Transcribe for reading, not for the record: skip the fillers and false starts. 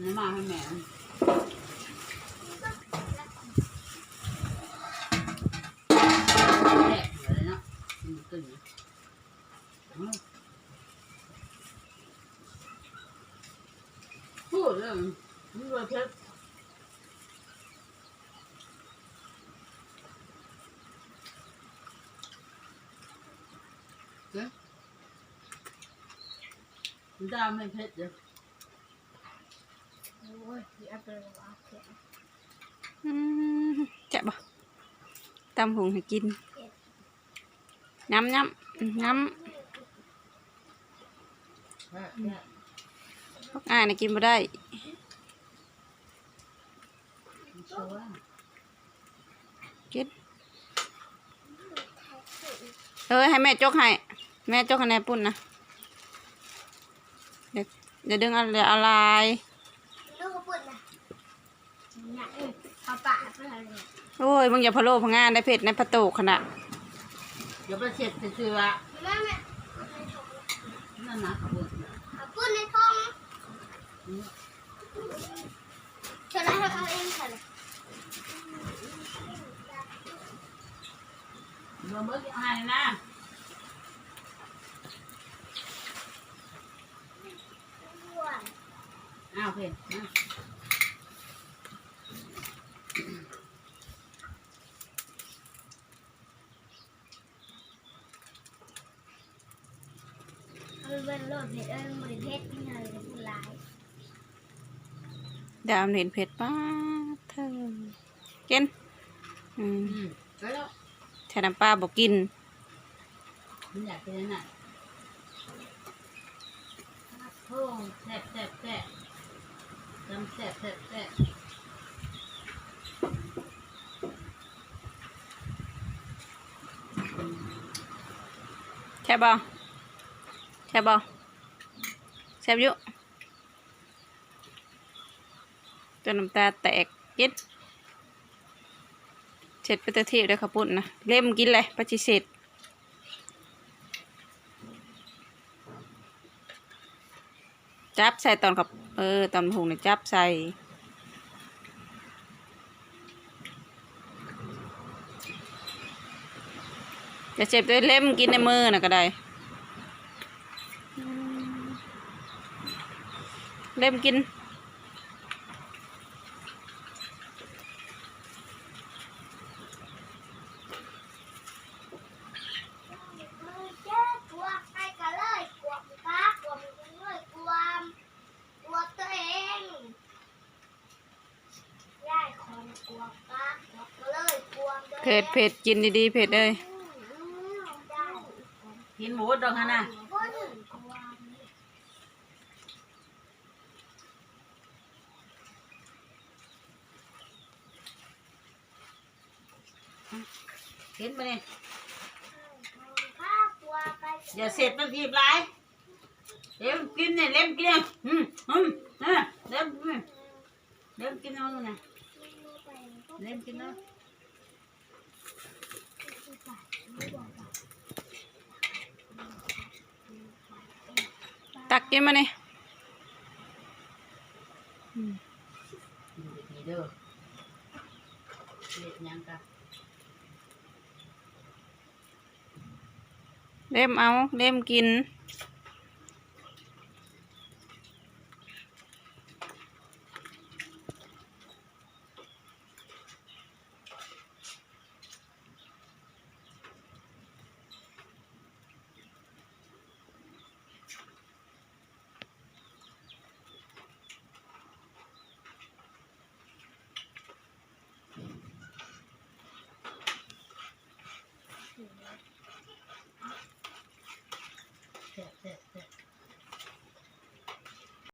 นี่มาให้แม่แดกเลยเนาะตึงพูดเลยมันเลยเพชรดาวไม่เพชรเลยโอ้ยอย่าไปว่าเผ็ดเจ็บปะตำหุงให้กินน้ำพวกอ้ายน่ะกินไม่ได้กินให้แม่จกให้แม่จกให้ในปุ่นนะเดี๋ยวดึงอะไรลูกปุ่นนะเนี่ยเอาปากไปเลย โอ้ยมึงอย่าพะโล้พะงานได้เผ็ดในประตูขนาดเดี๋ยวไปเสร็จเชื่อแม่นั่นนะขบวนเอาปุ่นในท้องเชื่อแล้วเอาเองค่ะเลยเมื่อกี้ให้นะอ้าวเพนเป็นโรคเผ็ดบริเพศที่ไหนเป็นผู้ร้ายดามเห็นเผ็ดป้าเธอกินแล้วแช่น้ำปลาบอกกินมันอยากกินน่ะโอ้แซ่บจำแซ่บแช่บอยู่จนน้ำตาแตกกินเสร็จไปเตอร์ทีด้วยข้าวปุ้นนะเล่มกินเลยปฏิเสธจับใส่ตอนกับตอนหุงเนี่ยจับใส่จะเจ็บด้วยเล่มกินในมือนะก็ได้เล่มกินเผ็ดกินดีๆเผ็ดเลยกินหมูดองฮะนะกินไปเลยอย่าเสร็จมันทีบไรเล่มกินเนี่ยเล่มกินเล่มกินเอาเลยนะเล่มกินเอาตักกินมาเนี่ยเด้อเล็ดยังกะเล่มเอาเล่มกิน